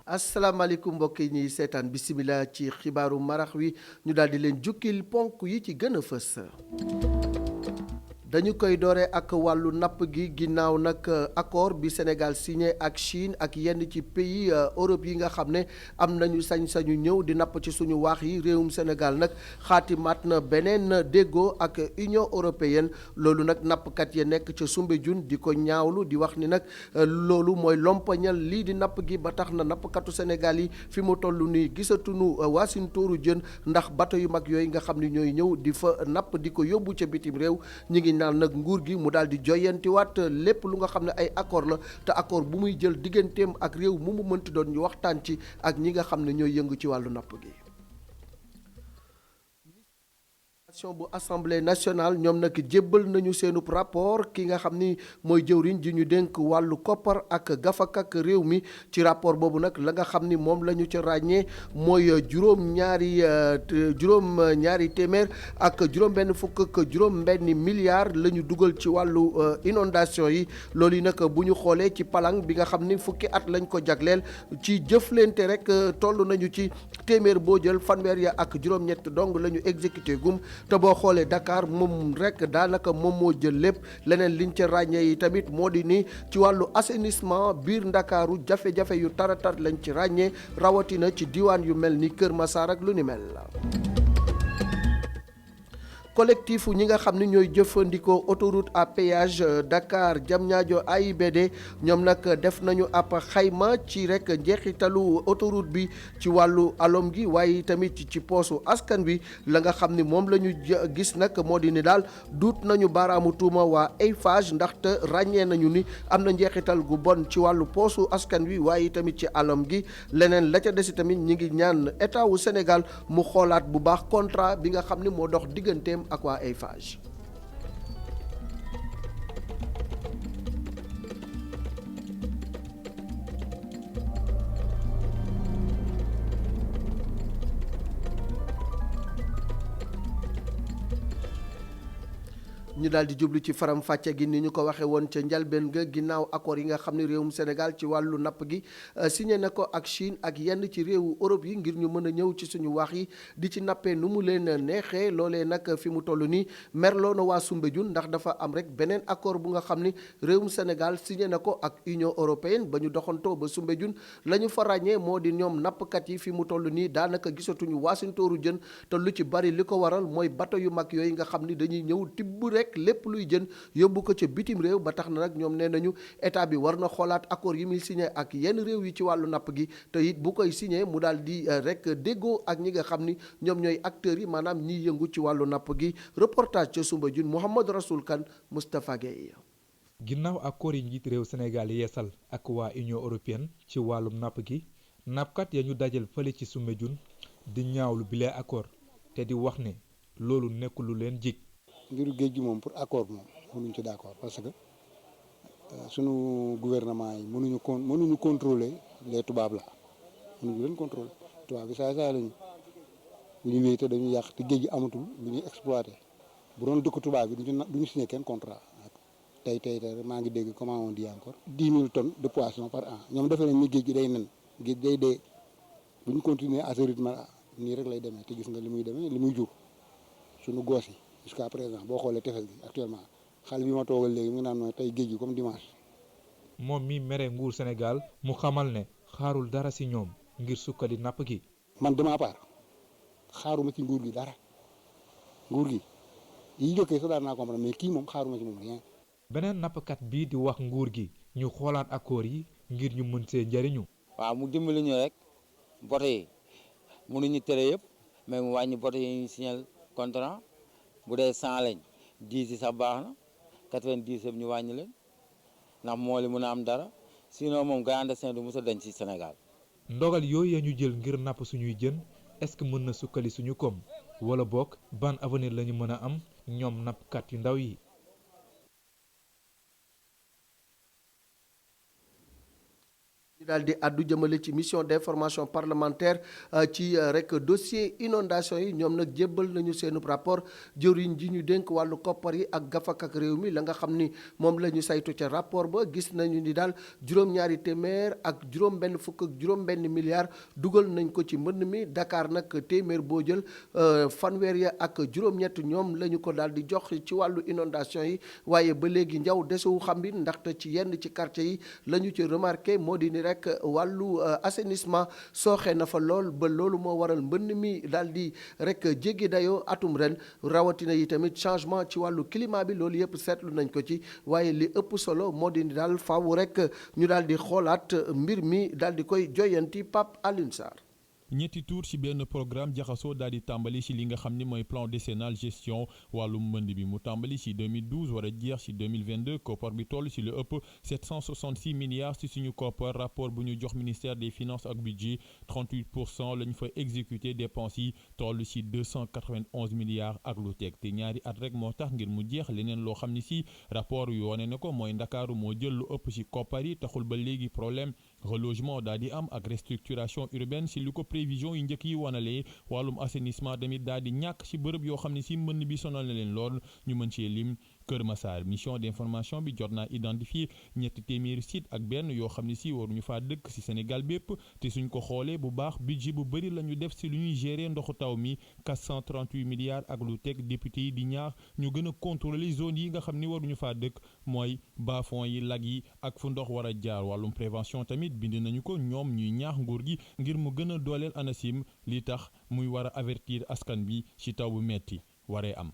asalaamaaleykum mbokk yi ñuy seetaan bisimila ci xibaaru marax wi ñu daal di leen jukkil ponk yi ci gën a fës. dañu koy doore ak wàllu napp gi ginnaaw nag accord bi Sénégal signé ak Chine ak yenn ci pays Europe yi nga xam ne am nañu sañ-sañu ñëw di napp ci suñu waax yi réewum Sénégal nag xaatimaat na beneen déggoo ak Union européenne loolu nag nappkat ya nekk ca Soumbédioune di ko ñaawlu di wax ni nag loolu mooy lompañal lii di napp gi ba tax na nappkatu Sénégal yi fi mu toll nii gisatuñu waasintooru jën ndax bato yu mag yooyu nga xam ne ñooy ñëw di fa napp di ko yóbbu ca bitim réew ñi ngi naan nag nguur gi mu daal di joyantiwaat lépp lu nga xam ne ay accord la te accord bu muy jël digganteem ak réew mu mënti doon ñu waxtaan ci ak ñi nga xam ne ñooy yëngu ci wàllu napp gi. bu assemblée nationale ñoom nag jébbal nañu seenub rapport ki nga xam ni mooy jëwriñ ji ñu dénk wàllu koppar ak gafak ak réew mi ci rapport boobu nag la nga xam ni moom la ñu ca ràññee mooy juróom ñaari téeméer ak juróom-benn fukk ak juróom-benn milliards la ñu dugal ci wàllu inondation yi loolu yi nag bu ñu xoolee ci palang bi nga xam ni fukki at lañ ko jagleel ci jëflante rek toll nañu ci téeméer boo jël fanweer ya ak juróom-ñett dong la ñu exécuté gum. te boo xoolee Dakar moom rek daanaka moom moo jël lépp leneen liñ ca ràññee yi tamit moo di ni ci wàllu assainissement biir Ndakaaru jafe-jafe yu taratar lañ ci ràññee rawatina ci diwaan yu mel ni Kër Massar ak lu ni mel. collectif ñi nga xam ne ñooy jëfandikoo autoroute à péage Dakar Diamniadio AIBD ñoom nag def nañu ab xayma ci rek njeexitalu autoroute bi ci wàllu alom gi waaye tamit ci poosu askan wi la nga xam ni moom la ñu gis nag moo di ni daal duut nañu baaraamu tuuma waa Eiffage ndaxte ràññee nañu ni am na njeexital gu bon ci wàllu poosu askan wi waaye tamit ci alom gi leneen la ca desi tamit ñi ngi ñaan état wu Sénégal mu xoolaat bu baax contrat bi nga xam ne moo dox digganteem ak waa Eiffage. ñu daal di jublu ci faram fàcce gi ni ñu ko waxee woon ca njalbeen ga ginnaaw accord yi nga xam ne réewum Sénégal ci wàllu napp gi signé na ko ak Chine ak yenn ci réewu Europe yi ngir ñu mën a ñëw ci suñu waax yi di ci nappee nu mu leen neexee loolee nag fi mu toll nii merloo na waa Soumbédioune ndax dafa am rek beneen accord bu nga xam ni réewum Sénégal signé na ko ak Union européenne ba ñu doxantoo ba Soumbédioune la ñu fa ràññee moo di ñoom nappkat yi fi mu toll nii daanaka gisatuñu waasintooru jën te lu ci bari li ko waral mooy bato yu mag yooyu nga xam ni dañuy ñëw tibb rek lépp luy jën yóbbu ko ca bitim réew ba tax na nag ñoom nee nañu état bi war na xoolaat accord yi muy signé ak yenn réew yi ci wàllu napp gi te it bu koy signé mu daal di rek déggoo ak ñi nga xam ni ñoom ñooy acteurs yi maanaam ñiy yëngu ci wàllu napp gi reportage ca Soumbédioune Mouhamadou Rasoul Kane Moustapha Gueye. ginnaaw accord yi njiit réew Sénégal yeesal ak waa Union européenne ci wàllum napp gi nappkat ya ñu dajal fële ci Soumbédioune di ñaawlu bile accord te di wax ne loolu nekkul lu leen jig. mbiru géej gi moom pour accord moom mënuñ ci d'accord parce que sunu gouvernement yi mënuñu contrôler les tubaab la mënuñu leen contrôler tubaab bi saa lañu bu ñu wéy te dañuy yàq te géej gi amatul lu ñuy exploité bu doon dëkk tubaab bi duñu signé kenn contrat tey maa ngi dégg comment on dit encore 10 000 tonnes de poisson par an ñoom defe nañ ni géej gi day nen géej day dee bu ñu continuer à ce rythme nii rek lay demee te gis nga li muy demee li muy jur sunu goos yi. jusqu'à présent boo xoolee tefes gi actuellement xale bi ma toogal léegi mu ngi naan tey géej gi comme dimanche. moom mi mere nguur Sénégal mu xamal ne xaarul dara ci ñoom ngir sukkali napp gi. man de ma part xaaruma ci nguur gi dara nguur gi yi jokkee sax daan naa comprendre mais kii moom xaaruma ci moom rien. beneen nappkat bii di wax nguur gi ñu xoolaat accord yi ngir ñu mën see njëriñu. waaw mu dimbali ñu rek bote yi mënuñu tere yëpp mais mu wàññi bote yi ñu signal contrat. bu dee 100 lañ 10 yi sax baax na 90 yëpp ñu wàññi leen ndax moo li mën a am dara sinon moom clandestin du mos a dañ ci Sénégal. ndogal yooyu ya ñu jël ngir napp suñuy jën est-ce que mën na sukkali suñu koom wala bokk ban avenir la ñu mën a am ñoom nappkat yu ndaw yi. daal di addu jëmale ci mission d'information parlementaire ci rek dossier inondation yi ñoom nag jébbal nañu seen rapport jëriñ ji ñu dénk wàllu koppar yi ak gafak ak réew mi la nga xam ni moom la ñu saytu ca rapport ba gis nañu ni daal juróom-ñaari téeméer ak juróom-benn fukk ak juróom-benn milliard dugal nañ ko ci mbënn mi Dakar nag téeméer boo jël fanweer ya ak juróom-ñett ñoom la ñu ko daal di jox ci wàllu inondation yi waaye ba léegi njaw desewu xam bi ndaxte ci yenn ci quartier yi la ñu ci remarqué moo di ni rek wàllu assainissement sooxe na fa lool ba loolu moo waral mbënn mi daal di rek jéggi dayoo atum ren rawatina yi tamit changement ci wàllu climat bi loolu yëpp seetlu nañ ko ci waaye li ëpp solo moo di ni daal faaw rek ñu daal di xoolaat mbir mi daal di koy joyanti Pape Alioune Sarr. ñetti tour ci benn programme jaxasoo daal di tàmbali ci li nga xam ni mooy plan décennal gestion wàllum mbënd bi mu tàmbali ci 2012 war a jeex ci 2022 koppar bi toll ci lu ëpp 766 milliards ci suñu koppar rapport bu ñu jox ministère des finances ak budget 38% la ñu fa exécuté dépenses yi toll ci 291 milliards ak lu teg te ñaari at rek moo tax ngir mu jeex leneen loo xam ni ci rapport yu wane na ko mooy Ndakaaru moo jël lu ëpp ci koppar yi taxul ba léegi problème relogement daal di am ak restructuration urbaine ci li ko prévision yi njëkk yi wanalee wàllum assainissement tamit daal di ñàkk ci bërëb yoo xam ne ci mbënn bi sonal na leen lool ñu mën cee lim Kër Massar mission d'information bi jot naa identifier ñetti téeméeri site ak benn yoo xam ne ci waruñu faa dëkk ci Sénégal bépp te suñ ko xoolee bu baax budget bu bëri la ñu def ci lu ñuy gérer ndoxu taw mi 438 milliards ak lu teg député yi di ñaax ñu gën a contrôler zone yi nga xam ni waruñu faa dëkk mooy bas-fond yi lag yi ak fu ndox war a jaar wàllum prévention tamit bind nañu ko ñoom ñuy ñaax nguur gi ngir mu gën a dooleel ANACIM li tax muy war a avertir askan bi ci taw bu metti waree am.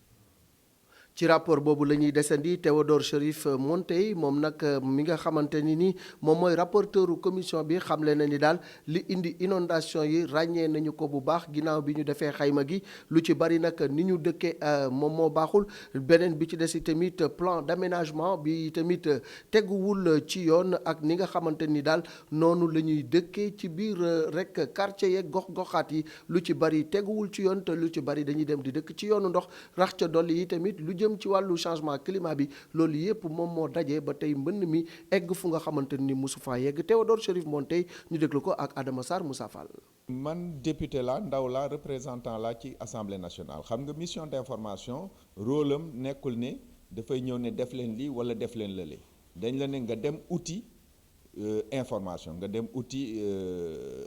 ci rapport boobu la ñuy desandi Théodore Chérif Monteil moom nag mi nga xamante ni moom mooy rapporteuru commission bi xamle na ni daal li indi inondation yi ràññee nañu ko bu baax ginnaaw bi ñu defee xayma gi lu ci bari nag ni ñu dëkkee moom moo baaxul beneen bi ci des tamit plan d'aménagement bi tamit teguwul ci yoon ak ni nga xamante ni daal noonu la ñuy dëkkee ci biir rek quartier yeeg gox-goxaat yi lu ci bari teguwul ci yoon te lu ci bari dañuy dem di dëkk ci yoonu ndox rax ca dolli yi tamit lu jëm ci wàllu changement climat bi loolu yëpp moom moo dajee ba tey mbënn mi egg fu nga xamante ni mosu faa yegg Théodore Chérif Monteil ñu déglu ko ak Adama Sarr Moussa Fall. man député la ndaw la représentant la ci assemblée nationale xam nga mission d'information rôle am nekkul ne dafay ñëw ne def leen lii wala def leen lële dañ la ne nga dem uti information nga dem uti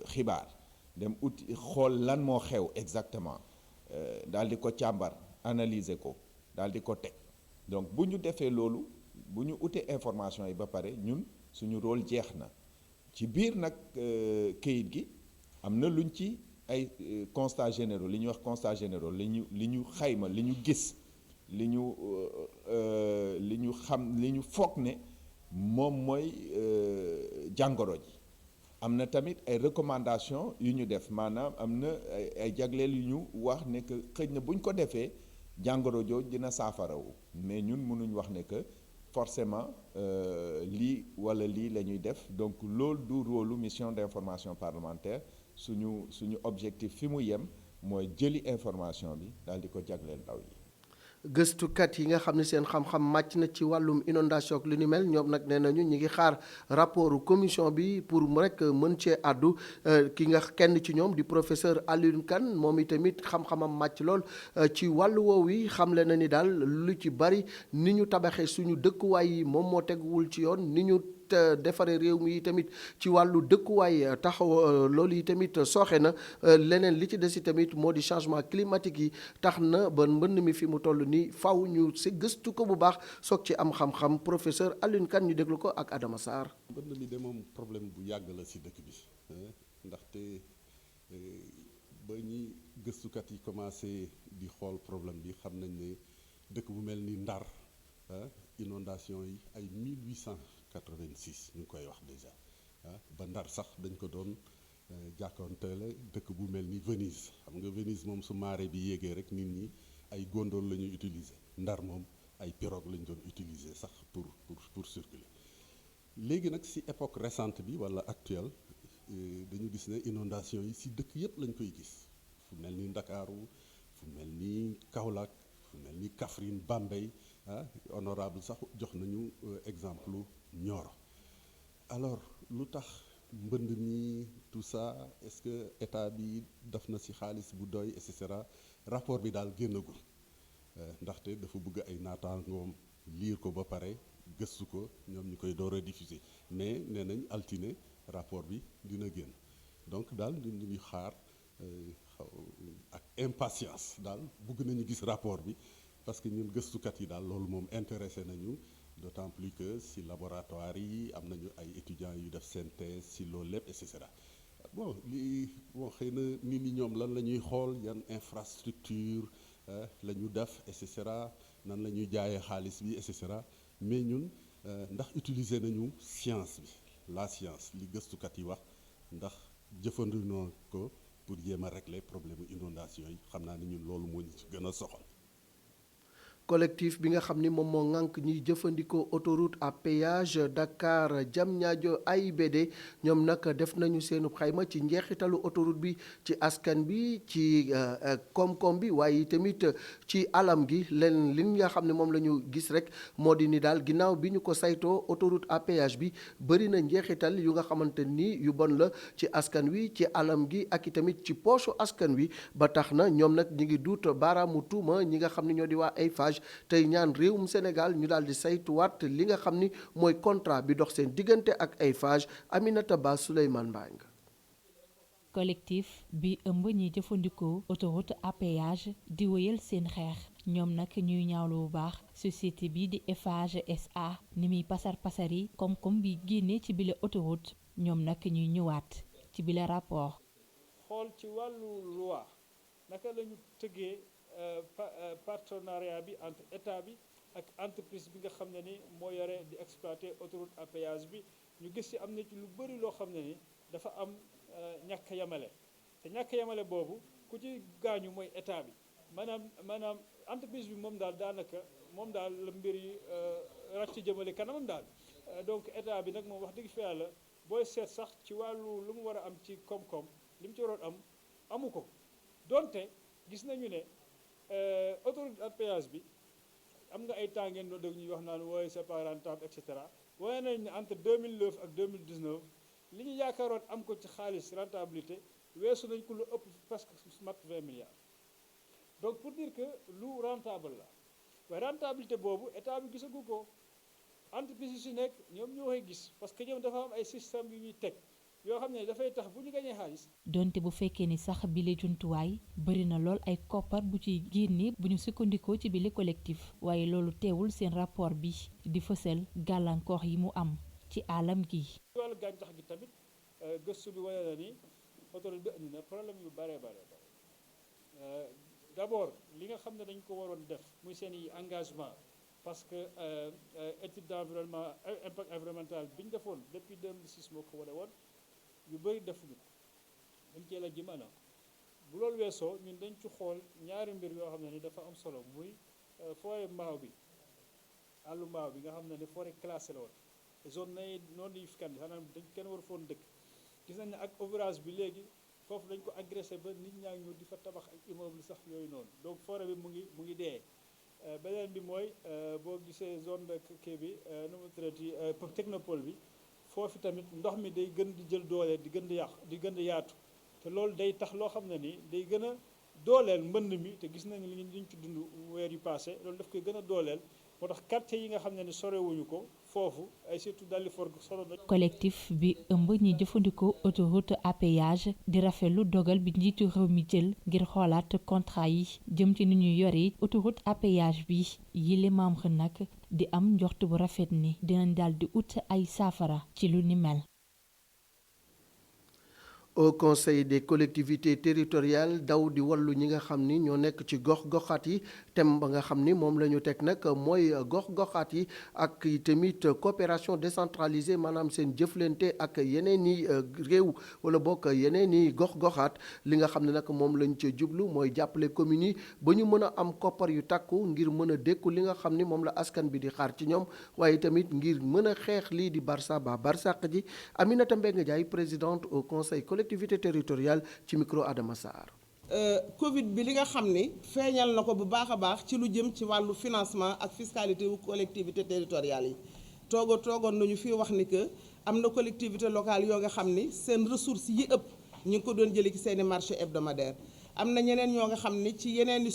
xibaar dem uti xool lan moo xew exactement daal di ko càmbar analyser ko daal di ko teg donc bu ñu defee loolu bu ñu utee information yi ba pare ñun suñu rôle jeex na ci biir nag këyit gi am na luñ ci ay constats généraux li ñuy wax constats généraux li ñu xayma li ñu gis li ñu xam li ñu foog ne moom mooy jàngoro ji am na tamit ay recommandations yu ñu def maanaam am na ay jagleel yu ñu wax ne que xëj na bu ñu ko defee jàngoro jooju dina saafarawu mais ñun mënuñ wax ne que forcément lii wala lii la ñuy def donc loolu du rôle mission d'information parlementaire suñu objectif fi mu yem mooy jëli information bi daal di ko jagleel ndaw yi. gëstukat yi nga xam ne seen xam-xam màcc na ci wàllum inondation ak lu ni mel ñoom nag nee nañu ñi ngi xaar rapport commission bi pour mu rek mën cee àddu ki nga kenn ci ñoom di professeur Alioune Kane moom itamit xam-xamam màcc lool ci wàllu woowu yi xamle na ni daal lu ci bari ni ñu tabaxee suñu dëkkuwaay yi moom moo teguwul ci yoon ni ñu defaree réew mi tamit ci wàllu dëkkuwaay taxaw loolu yi tamit sooxe na leneen li ci des yi tamit moo di changement climatique yi tax na ba mbënn mi fi mu toll nii faw ñu si gëstu ko bu baax soog ci am xam-xam professeur Alioune Kane ñu déglu ko ak Adama Sarr. mbënn mi de moom problème bu yàgg la si dëkk bi ndaxte ba ñi gëstukat yi commencé di xool problème bi xam nañ ne dëkk bu mel ni Ndar inondation yi ay 1886 ñu ngi koy wax déjà ba Ndar sax dañ ko doon jàkkoonteele dëkk bu mel ni Venise xam nga Venise moom su marée bi yéegee rek nit ñi ay gondole la ñuy utiliser Ndar moom ay pirogue la ñu doon utiliser sax pour circuler léegi nag si époque récente bi wala actuelle dañu gis ne inondation yi si dëkk yépp lañ koy gis fu mel ni Ndakaaru fu mel ni Kaolack fu mel ni Kaffrine Bambey honorable sax jox nañu exemple Nioro alors lu tax mbënd mi tout ça est-ce que état bi def na ci xaalis bu doy et cetera rapport bi daal génnagul ndaxte dafa bëgg ay naataangoom lire ko ba pare gëstu ko ñoom ñu koy door a diffuser mais nee nañ altine rapport bi dina génn donc daal ñu ngi xaar ak impatience daal bëgg nañu gis rapport bi parce que ñun gëstukat yi daal loolu moom intéressé nañu d'autant plus que si laboratoire yi am nañu ay étudiants yu def synthèse si loolu lépp et cetera bon xëy na nit ñi ñoom lan la ñuy xool yan infrastructure la ñu def et cetera nan la ñuy jaayee xaalis bi et cetera mais ñun ndax utiliser nañu science bi la science li gëstukat yi wax ndax jëfandikoo ko pour jéem a régler problème inondation yi xam naa ni ñun loolu moo ñu ci gën a soxal. collectif bi nga xam ni moom moo ŋànk ñiy jëfandikoo autoroute à péage Dakar Diamniadio AIBD ñoom nag def nañu seenu xayma ci njeexitalu autoroute bi ci askan bi ci koom-koom bi waaye tamit ci alam gi leen li nga xam ne moom la ñu gis rek moo di ni daal ginnaaw bi ñu ko saytoo autoroute à péage bi bëri na njeexital yu nga xamante ni yu bon la ci askan wi ci alam gi ak i tamit ci poche askan wi ba tax na ñoom nag ñi ngi duut baaraamu tuuma ñi nga xam ne ñoo di waa Eiffage tey ñaan réewum Sénégal ñu daal di saytuwaat li nga xam ni mooy contrat bi dox seen diggante ak Eiffage. Aminata Ba Souleymane Mbang. collectif bi ëmb ñi jëfandikoo autoroute à péage di wéyal seen xeex ñoom nag ñuy ñaawlu bu baax société bi di Eiffage SA ni muy pasar yi koom-koom bi génnee ci bile autoroute ñoom nag ñuy ñëwaat ci bile rapport. xool ci wàllu loi naka lañu tëggee partenariat bi entre état bi ak entreprise bi nga xam ne ni moo yore di exploiter autoroute à péage bi ñu gis ci am na ci lu bëri loo xam ne ni dafa am ñàkk yamale te ñàkk yamale boobu ku ci gaañu mooy état bi maanaam entreprise bi moom daal daanaka moom daal la mbir yi ràcc jëmale kanamam daal donc état bi nag moom wax dëgg fi yàlla booy seet sax ci wàllu lu mu war a am ci koom-koom li mu ci waroon am amu ko donte gis nañu ne autoroute à péage bi am nga ay temps ngeen doon dégg ñuy wax naan wooy c'est pas rentable et cetera waaye nañ ne entre 2009 ak 2019 li ñu yaakaaroon am ko ci xaalis rentabilité weesu nañ ko lu ëpp presque mat 20 milliards donc pour dire que lu rentable la waaye rentabilité boobu état bi gisagu ko entreprise yi si nekk ñoom ñoo koy gis parce que ñoom dafa am ay système yu ñuy teg yoo xam ne dafay tax bu ñu gañee xaalis. donte bu fekkee ni sax bile jumtuwaay bëri na lool ay koppar bu ciy génne bu ñu sukkandikoo ci bile collectif waaye loolu teewul seen rapport bi di fësal gàllankoor yi mu am ci alam gi. ci wàllu gàncax gi tamit gëstu bi wane na ni autoroute bi indi na problème yu bare d'abord li nga xam ne dañ ko waroon def muy seen i engagement parce que étude d'environnement impact environnemental bi ñu defoon depuis 2006 moo ko wane woon. yu bëri defuñu ko dañ cee la ji maanaam bu loolu weesoo ñun dañ ci xool ñaari mbir yoo xam ne ni dafa am solo muy forêt mbaaw bi àllu mbaaw bi nga xam ne ni forêt classée la woon zone non aedificandi xanaa dañ kenn war foon dëkk gis nañ ne ak ouvrage bi léegi foofu dañ ko agressé ba nit ñaa ngi ñëw di fa tabax ak immeuble sax yooyu noonu donc forêt bi mu ngi dee beneen bi mooy boo gisee zone de kii bi nu mu traité technopole bi foofu tamit ndox mi day gën di jël doole di gën di yàq di gën di yaatu te loolu day tax loo xam ne ni day gën a dooleel mbënd mi te gis nañu li ñu ci dund weer yu passé loolu daf koy gën a dooleel moo tax quartier yi nga xam ne ni sorewuñu ko foofu ay surtout Dalifort solo na. collectif bi ëmb ñi jëfandikoo autoroute à péage di rafetlu dogal bi njiitu réew mi jël ngir xoolaat contrat yi jëm ci ni ñuy yore autoroute à péage bi yile membre nag di am njort bu rafet ni dinañ daal di ut ay saafara ci lu ni mel. au conseil des collectivités territoriales daw di wallu ñi nga xam ni ñoo nekk ci gox-goxaat yi thème ba nga xam ni moom la ñu teg nag mooy gox-goxaat yi ak tamit coopération décentralisée maanaam seen jëflante ak yeneen i réew wala bokk yeneen i gox-goxaat li nga xam ne nag moom lañ ca jublu mooy jàppale communes yi ba ñu mën a am koppar yu takku ngir mën a dékku li nga xam ni moom la askan bi di xaar ci ñoom waaye tamit ngir mën a xeex lii di Barça ba Barsàq ji. Aminata Mbengue Ndiaye présidente au conseil collectivité territoriale ci micro Adama Sarr. Covid bi li nga xam ni feeñal na ko bu baax a baax ci lu jëm ci wàllu financement ak fiscalité wu collectivité territoriale yi toogoon nañu fii wax ni que am na collectivité locale yoo nga xam ni seen ressources yi ëpp ñu ngi ko doon jëlee ci seeni marché hebdomadaire am na ñeneen ñoo nga xam ni ci yeneen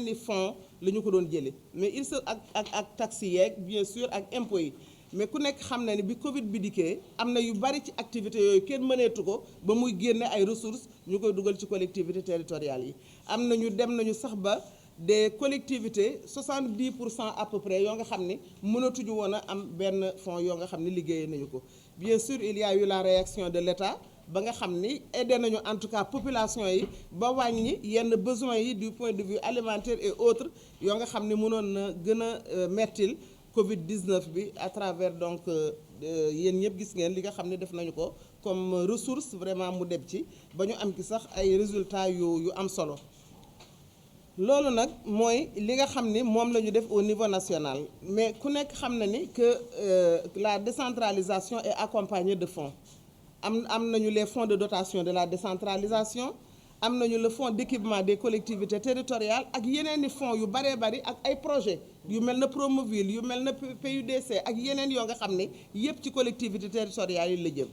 i fonds la ñu ko doon jëlee mais il se ak taxes yeeg bien sûr ak impôts yi mais ku nekk xam na ni bi Covid bi dikkee am na yu bari ci activités yooyu kenn mëneetu ko ba muy génne ay ressources ñu koy dugal ci collectivités territoriales yi am nañu dem nañu sax ba des collectivités 70% à peu près yoo nga xam ni mënatuñu woon a am benn fonds yoo nga xam ni liggéeyee nañu ko bien sûr il y a eu la réaction de l'État ba nga xam ni aidé nañu en tout cas population yi ba wàññi yenn besoins yi du point de vue alimentaire et autres yoo nga xam ni mënoon na gën a mettil Covid-19 bi à travers donc yéen ñëpp gis ngeen li nga xam ne def nañu ko comme ressource vraiment mu dem ci ba ñu am ci sax ay résultats yu am solo loolu nag mooy li nga xam ni moom la ñu def au niveau national mais ku nekk xam na ni que la décentralisation est accompagnée de fonds am nañu les fonds de dotation de la décentralisation am nañu le fonds d'équipement des collectivités territoriales ak yeneen i fonds yu baree bari ak ay projets yu mel na Promoville yu mel na PUDC ak yeneen yoo nga xam ne yépp ci collectivités territoriales yi la jëm.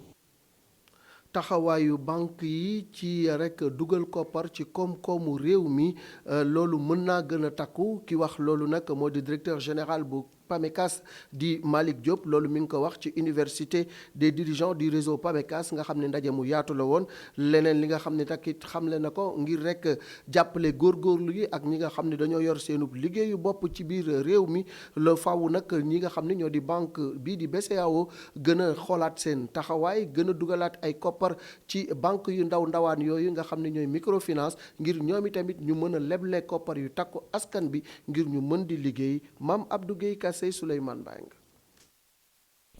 taxawaayu banque yi ci rek dugal koppar ci koom-koomu réew mi loolu mën naa gën a takku ki wax loolu nag moo di directeur général bu PAMECAS di Malick Diop loolu mi ngi ko wax ci université des dirigeants du réseau PAMECAS nga xam ne ndaje mu yaatu la woon leneen li nga xam ne takit xamle na ko ngir rek jàppale góorgóorlu yi ak ñi nga xam ne dañoo yor seenub liggéeyu bopp ci biir réew mi la faaw nag ñi nga xam ne ñoo di banque bii di BCEAO gën a xoolaat seen taxawaay gën a dugalaat ay koppar ci banque yu ndawaan yooyu nga xam ne ñooy microfinance ngir ñoom itamit ñu mën a leble koppar yu takku askan bi ngir ñu mën di liggéey Mame Abdou Guèye Kassé Souleymane Bang.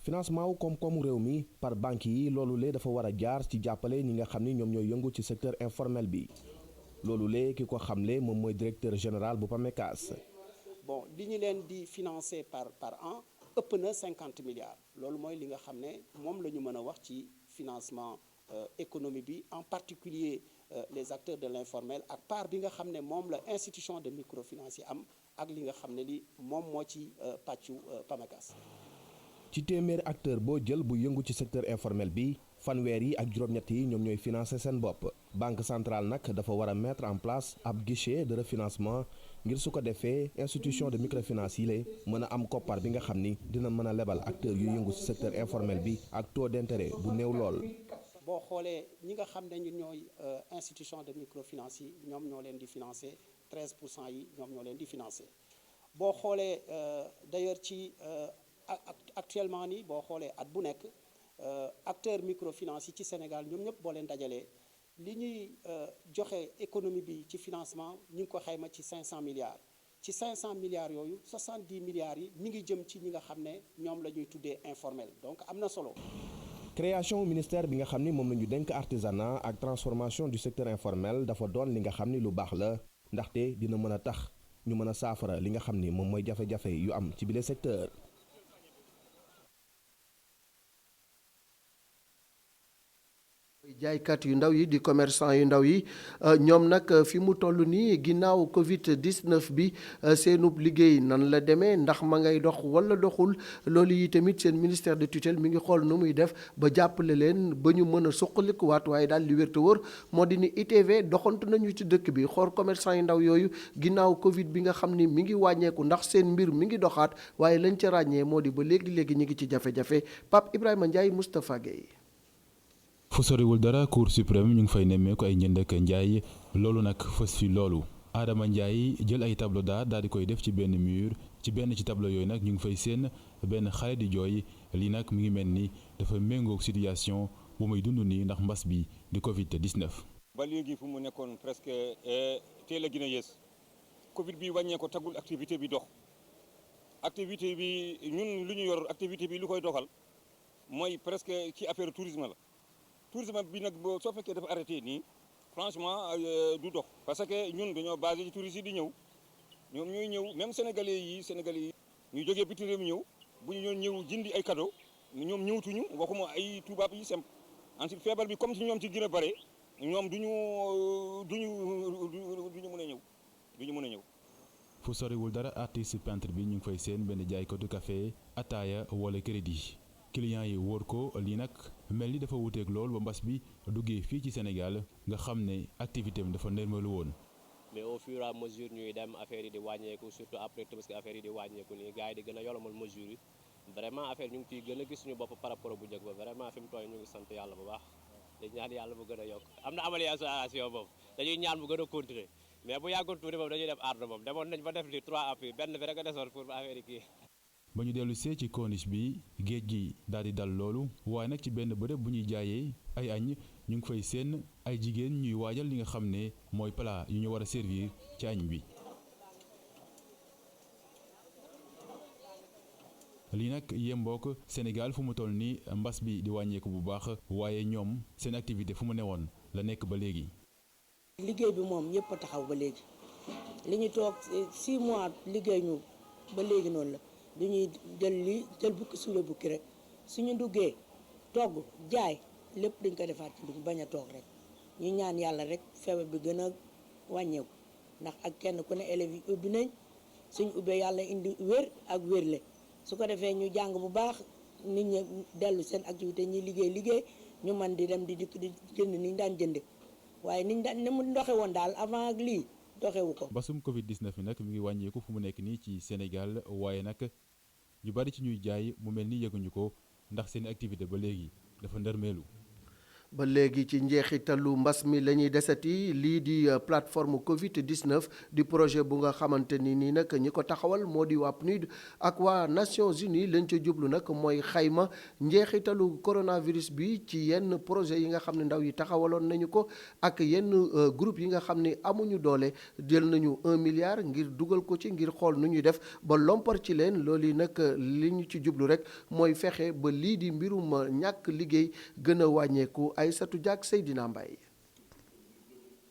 financement wu koom-koomu réew mi par banque yi loolu lee dafa war a jaar ci jàppale ñi nga xam ni ñoom ñooy yëngu ci secteur informel bi loolu lee ki ko xamle moom mooy directeur général bu PAMECAS. bon li ñu leen di financer par an ëpp na 50 milliards loolu mooy li nga xam ne moom la ñu mën a wax ci financement économie bi en particulier les acteurs de l'informel ak part bi nga xam ne moom la institution de microfinance yi am ak li nga xam ne li moom moo ci pàccu PAMECAS. ci téeméeri acteur boo jël bu yëngu ci secteur informel bi fanweer yi ak juróom-ñett yi ñoom ñooy financer seen bopp banque centrale nag dafa war a mettre en place ab guichet de refinancement ngir su ko defee institution de microfinance yi lay mën a am koppar bi nga xam ni dina mën a lebal acteurs yu yëngu ci secteur informel bi ak taux d'intérêt bu néew lool. boo xoolee ñi nga xam ne ñu ñooy institution de microfinance yi ñoom ñoo leen di financer 13% yi ñoom ñoo leen di financer boo xoolee d'ailleurs ci actuellement nii boo xoolee at bu nekk acteur microfinance yi ci Sénégal ñoom ñëpp boo leen dajalee li ñuy joxe économie bi ci financement ñu ngi ko xayma ci 500 milliards ci 500 milliards yooyu 70 milliards yi mi ngi jëm ci ñi nga xam ne ñoom la ñuy tuddee informel donc am na solo. création ministère bi nga xam ni moom la ñu dénk artisanat ak transformation du secteur informel dafa doon li nga xam ni lu baax la ndaxte dina mën a tax ñu mën a saafara li nga xam ni moom mooy jafe-jafe yu am ci bile secteur. jaaykat yu ndaw yi di commerçant yu ndaw yi ñoom nag fi mu toll nii ginnaaw Covid 19 bi seenub liggéey nan la demee ndax ma ngay dox wala doxul loolu yi tamit seen ministère de tutelle mi ngi xool nu muy def ba jàppale leen ba ñu mën a suqalikuwaat waaye daal li wér te wóor moo di ni ITV doxantu nañu ci dëkk bi xool commerçant yu ndaw yooyu ginnaaw Covid bi nga xam ni mi ngi wàññeeku ndax seen mbir mi ngi doxaat waaye lañ ca ràññee moo di ba léegi ñu ngi ci jafe-jafe Pape Ibrahima Ndiaye Moustapha Gueye. fu soriwul dara Cour suprême ñu ngi fay nemmeeku ay njënd ak njaay loolu nag fës fi loolu Adama Ndiaye jël ay tableau d'art daal di koy def ci benn mur ci tableau yooyu nag ñu ngi fay seen benn xale di jooy lii nag mi ngi mel ni dafa méngoog situation bu muy dund nii ndax mbas bi di Covid 19. ba léegi fu mu nekkoon presque teel a gën a yées Covid bi wàññee ko tagul activité bi dox activité bi ñun lu ñu yor activité bi lu koy doxal mooy presque ci affaire tourisme la. tourisme bi nag boo soo fekkee dafa arrêté nii franchement du dox parce que ñun dañoo basé ci touristes yi di ñëw ñoom ñooy ñëw même sénégalais yi ñu jógee bitim réew ñëw bu ñu ñëw jëndi ay cadeau ñoom ñëwtuñu waxuma ay tubaab yi simple ensuite feebar bi comme ci ñoom ci gën a bare ñoom duñu mën a ñëw. fu soriwul dara artiste peintre bi ñu ngi fay seen benn jaaykatu café ataaya wala crédit clients yi wóor ko lii nag mel ni dafa wuteeg lool ba mbas bi duggee fii ci Sénégal nga xam ne activité am dafa nërmalu woon. mais au fur et à mesure ñuy dem affaire yi di wàññeeku surtout après parce que affaire yi di wàññeeku nii gars yi di gën a yolomal mesures yi vraiment affaire ñu ngi ciy gën a gis suñu bopp par rapport bu njëkk ba vraiment fi mu tooy ñu ngi sant yàlla bu baax di ñaan yàlla bu gën a yokk am na amélioration boobu dañuy ñaan bu gën a continuer mais bu yàggoon tuuti moom dañuy def arde moom demoon nañ ba def li 3 appui benn bi rek a desoon pour affaire yi kii. ba ñu dellu see ci corniche bi géej gi daal di dal loolu waaye nag ci benn bërëb bu ñuy jaayee ay añ ñu ngi fay seen ay jigéen ñuy waajal li nga xam ne mooy plat yu ñu war a servir ci añ bi. lii nag yembook Sénégal fu mu toll nii mbas bi di wàññeeku bu baax waaye ñoom seen activité fu mu newoon la nekk ba léegi. liggéey bi moom ñëpp a taxaw ba léegi li ñu toog 6 mois liggéey ñu ba léegi noonu la du ñuy jël bukki suule bukki rek suñu duggee togg jaay lépp dañ ko defaat ci bañ a toog rek ñu ñaan yàlla rek feebar bi gën a wàññeeku ndax ak kenn ku ne élèves yi ubbi nañ suñu ubbee yàlla indi wér ak wérle su ko defee ñu jàng bu baax nit ñi dellu seen activité ñi liggéey ñu man di dem di dikk di jënd ni ñu daan jënde waaye niñ daan ni mu doxe woon daal avant ak lii doxewu ko. basum Covid 19 bi nag mi ngi wàññeeku fu mu nekk nii ci Sénégal waaye nag ñu bari ci ñuy jaay mu mel ni yëguñu ko ndax seen activité ba léegi dafa ndërmeelu. ba léegi ci njeexitalu mbas mi la ñuy desati lii di plateforme Covid 19 di projet bu nga xamante ni nii nag ñi ko taxawal moo di waa PNUD ak waa Nations Unies lañ ca jublu nag mooy xayma njeexitalu coronavirus bi ci yenn projet yi nga xam ne ndaw yi taxawaloon nañu ko ak yenn groupe yi nga xam ne amuñu doole jël nañu 1 milliard ngir dugal ko ci ngir xool nu ñuy def ba lompar ci leen loolu yi nag li ñu ci jublu rek mooy fexe ba lii di mbirum ñàkk liggéey gën a wàññeeku. Aïssatou Diak Seydina Mbaye.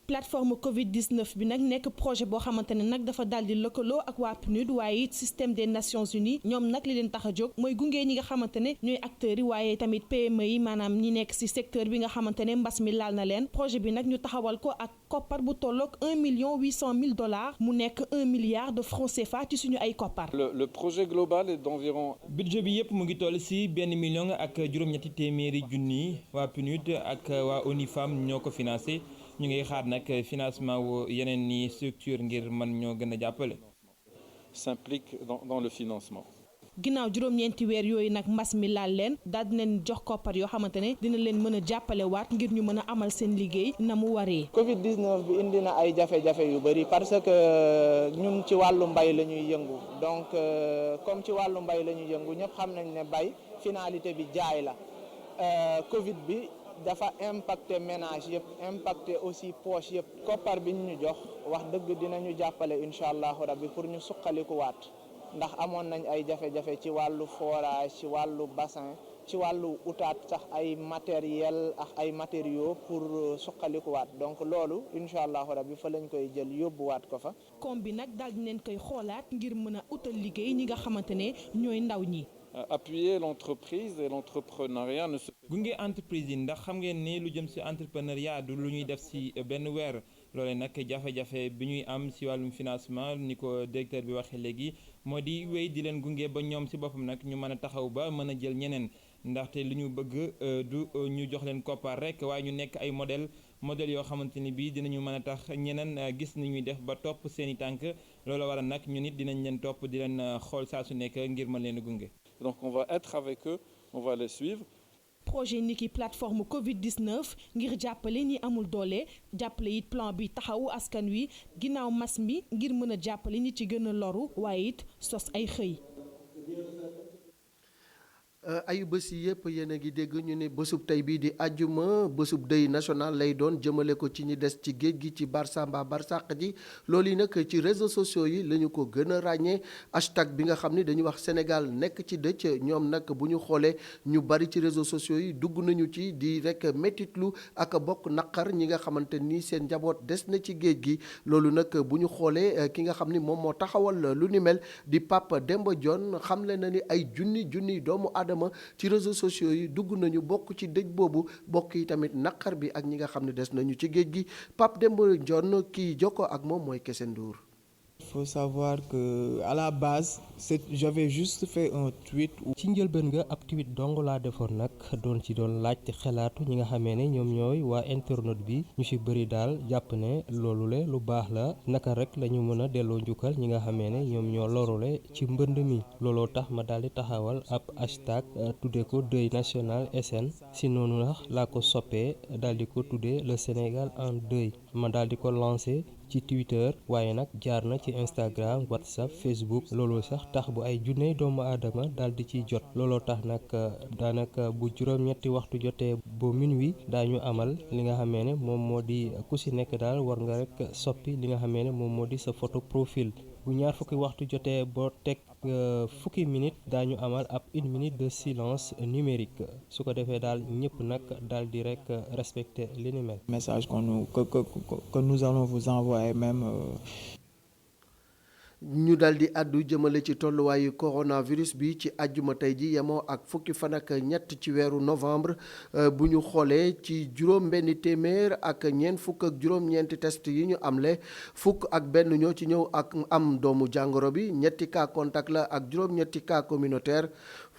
plateforme Covid 19 bi nag nekk projet boo xamante ne nag dafa daal di lëkkaloo ak waa PNUD waaye it système des Nations Unies ñoom nag li leen tax a jóg mooy gunge ñi nga xamante ne ñooy acteurs yi waaye tamit PME yi maanaam ñi nekk ci secteur bi nga xamante ne mbas mi laal na leen projet bi nag ñu taxawal ko ak koppar bu tolloog $1,800,000 mu nekk 1 milliard de francs CFA ci suñu ay koppar. Le projet global est d'environ. budget bi yëpp mu ngi toll ci $1 million ak juróom-ñetti téeméeri junni waa PNUD ak waa ONU Femmes ñoo ko financé. ñu ngi xaar nag financement wu yeneen ni structure ngir mën ñoo gën a jàppale. s'implique dans le financement. ginnaaw juróom-ñeenti weer yooyu nag mbas mi laal leen daal di leen jox koppar yoo xamante ne dina leen mën a jàppale waat ngir ñu mën a amal seen liggéey na mu waree. Covid 19 bi indi na ay jafe-jafe yu bëri parce que ñun ci wàllu mbay la ñuy yëngu donc comme ci wàllu mbay la ñuy yëngu ñëpp xam nañ ne bay finalité bi jaay la Covid bi. dafa impacté ménage yëpp impacté aussi poche yëpp koppar bi ñu jox wax dëgg dinañu jàppale incha allahu rabbi pour ñu suqalikuwaat ndax amoon nañ ay jafe-jafe ci wàllu forage ci wàllu bassin ci wàllu utaat sax ay matériel ak ay matériaux pour suqalikuwaat donc loolu incha allahu rabbi fa lañ koy jël yóbbuwaat ko fa. koom bi nag daal di leen koy xoolaat ngir mën a utal liggéey ñi nga xamante ne ñooy ndaw ñi. appuyer l'entreprise et l'entrepreneuriat ne se. gunge entreprise yi ndax xam ngeen ni lu jëm ci entrepreneuriat du lu ñuy def ci benn weer loole nag jafe-jafe bi ñuy am ci wàllum financement ni ko directeur bi waxee léegi moo di wéy di leen gunge ba ñoom ci boppam nag ñu mën a taxaw ba mën a jël ñeneen ndaxte lu ñu bëgg du ñu jox leen koppar rek waaye ñu nekk ay modèle yoo xamante ni bii dinañu mën a tax ñeneen gis ni ñuy def ba topp seeni tànk loolu waral nag ñu nit dinañ leen topp di leen xool saa su nekk ngir mën leen a gunge. Donc on va être avec eux, on va les suivre. projet niki plateforme Covid 19 ngir jàppale ñi amul doole jàppale it plan bi taxawu askan wi ginnaaw mas mi ngir mën a jàppale ñi ci gën a loru waaye it sos ay xëy. ayu bés yi yëpp yéen a ngi dégg ñu ne bésub tey bii di àjjuma bésub deuil national lay doon jëmale ko ci ñi des ci géej gi ci Barça mbaa Barsàq ji loolu yi nag ci réseaux sociaux yi la ñu ko gën a ràññee hashtag bi nga xam ne dañuy wax Sénégal nekk ci dëcc ñoom nag bu ñu xoolee ñu bari ci réseaux sociaux yi dugg nañu ci di rek métitlu ak bokk naqar ñi nga xamante ni seen njaboot des na ci géej gi loolu nag bu ñu xoolee ki nga xam ni moom moo taxawal lu ni mel di Pape Demba Dione xamle na ni ay junni doomu aadama ci réseaux sociaux yi dugg nañu bokk ci dëj boobu bokk yi tamit naqar bi ak ñi nga xam ne des nañu ci géej gi Pape Demba Dione kii jokkoo ak moom mooy Kese Ndour. faut savoir que à la base j'avais juste fait un tweet. ci njëlbeen nga ab tweet dong laa defoon nag doon ci doon laajte xalaatu ñi nga xamee ne ñoom ñooy waa internet bi ñu ci bëri daal jàpp ne loolule lu baax la naka rek la ñu mën a delloo njukkal ñi nga xamee ne ñoom ñoo lorule ci mbënd mi looloo tax ma daal di taxawal ab hashtag tuddee ko deuil national SN si noonu nax laa ko soppee daal di ko tuddee le Sénégal en deuil ma daal di ko lancé ci Twitter waaye nag jaar na ci Instagram WhatsApp Facebook looloo sax tax bu ay junney doomu aadama daal di ciy jot looloo tax nag daanaka bu juróom-ñetti waxtu jotee ba minuit daañu amal li nga xamee ne moom moo di ku si nekk daal war nga rek soppi li nga xamee ne moom moo di sa photo profil bu ñaar fukki waxtu jotee boo teg fukki minute daañu amal ab 1 minute de silence numérique su ko defee daal ñëpp nag daal di rek respecter li ni mel. Message que nous allons vous envoyer même. ñu daal di àddu jëmale ci tolluwaayu coronavirus bi ci àjjuma tey ji yemoo ak fukki fan ak ñett ci weeru novembre bu ñu xoolee ci juróom benn téeméer ak ñeent fukk ak juróom-ñeenti test yi ñu amle fukk ak benn ñoo ci ñëw ak am doomu jàngoro bi ñetti cas contact la ak juróom-ñetti cas communautaire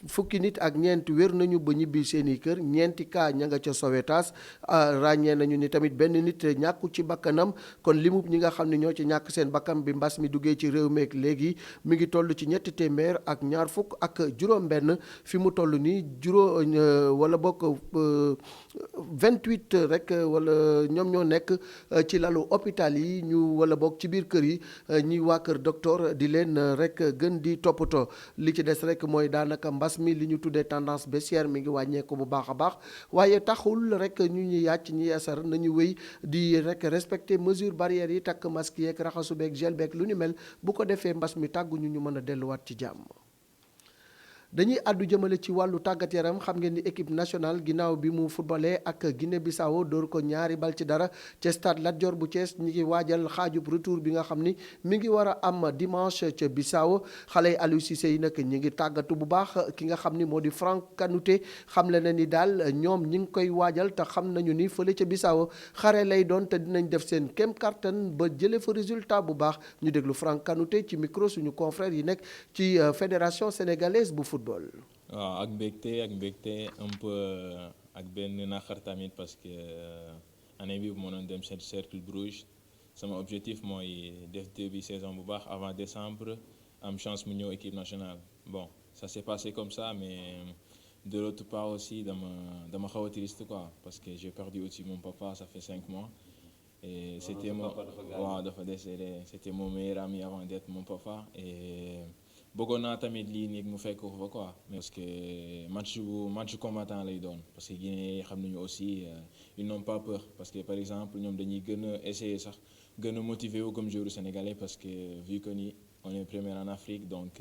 fukki nit ak ñeent wér nañu ba ñibbi seeni kër ñeenti cas ña nga ca Sowétas ràññee nañu ni tamit benn nit ñàkku ci bakkanam kon limub ñi nga xam ne ñoo ci ñàkk seen bakkan bi mbas mi duggee ci réew meek léegi mi ngi toll ci ñetti téeméer ak ñaar fukk ak juróom benn fi mu toll nii wala bokk 28 rek wala ñoom ñoo nekk ci lalu hôpital yi ñu wala bokk ci biir kër yi ñi waa kër docteur di leen rek gën di toppatoo li ci des rek mooy daanaka mbas mi li ñu tuddee tendance baissière mi ngi wàññeeku bu baax a baax waaye taxul rek ñu ñuy yàcc ñi asar nañu wéy di rek respecter mesure barrières yi takk masque yeeg raxasu beeg gel beeg lu ni mel bu ko defee mbas mi tàgguñu ñu mën a delluwaat ci jàmm. dañuy àddu jëmale ci wàllu tàggat yaram xam ngeen ni équipe nationale ginnaaw bi mu footballé ak Guinée Bissau dóor ko 2-0 ca stade Lat Dior bu Thiès ñi ngi waajal xaajub retour bi nga xam ni mi ngi war a am dimanche ca Bissau xale yi Aliou Cissé yi nag ñi ngi tàggatu bu baax ki nga xam ni moo di Franck Kanouté xam le na ni daal ñoom ñi ngi koy waajal te xam nañu ni fële ca Bissau xare lay doon te dinañ def seen kem kattan ba jële fa résultat bu baax ñu déglu Franck Kanouté ci micro suñu confrère yi nekk ci fédération sénégalaise bu football. waaw ak mbégte un peu ak benn naqar tamit parce que année bi bu ma doon dem cercle Bruges sama objectif mooy def début saison bu baax avant décembre am chance mu ñëw équipe nationale bon ça s'est passé comme ça mais de l'autre part aussi dama xaw a triste quoi parce que j'ai perdu aussi mon papa ça fait 5 mois et c'était dafa décédé c'était mon meilleur ami avant d'être mon papa et bëggoon naa tamit lii nii mu fekk ko fa quoi parce que match combattant lay doon parce que Guinée xam nañu aussi ils n'ont pas peur parce que par exemple ñoom dañuy gën a essayer sax gën a motiver wu comme joueur sénégalais parce que vu que ni on est premier en Afrique donc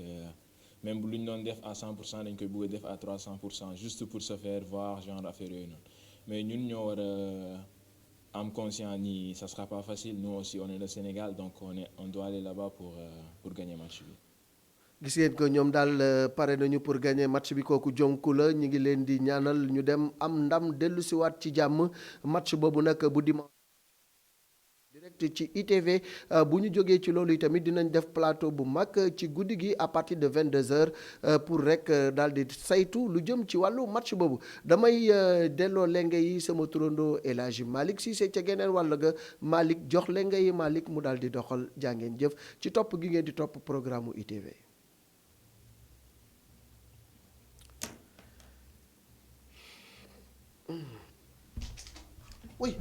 même bu lu ñu doon def à 100% dañ koy bëgg a def à 300% juste pour se faire voir genre affaire yooyu noonu mais ñun ñoo war a am conscience ni ça sera pas facile nous aussi on est le Sénégal donc on doit aller là-bas pour gagner match bi. gis ngeen ko ñoom daal pare nañu pour gagner match bi kooku jonku la ñu ngi leen di ñaanal ñu dem am ndam dellu si waat ci jàmm match boobu nag bu dimanche direct ci ITV bu ñu jógee ci loolu tamit dinañ def plateau bu mag ci guddi gi à partir de 22h pour rek daal di saytu lu jëm ci wàllu match boobu damay delloo lenge yi sama turandoo El Hadji Malick Cissé ca geneen wàll ga Malick jox lenge yi Malick mu daal di doxal jàngeen jëf ci topp gi ngeen di topp programme u ITV. Oui.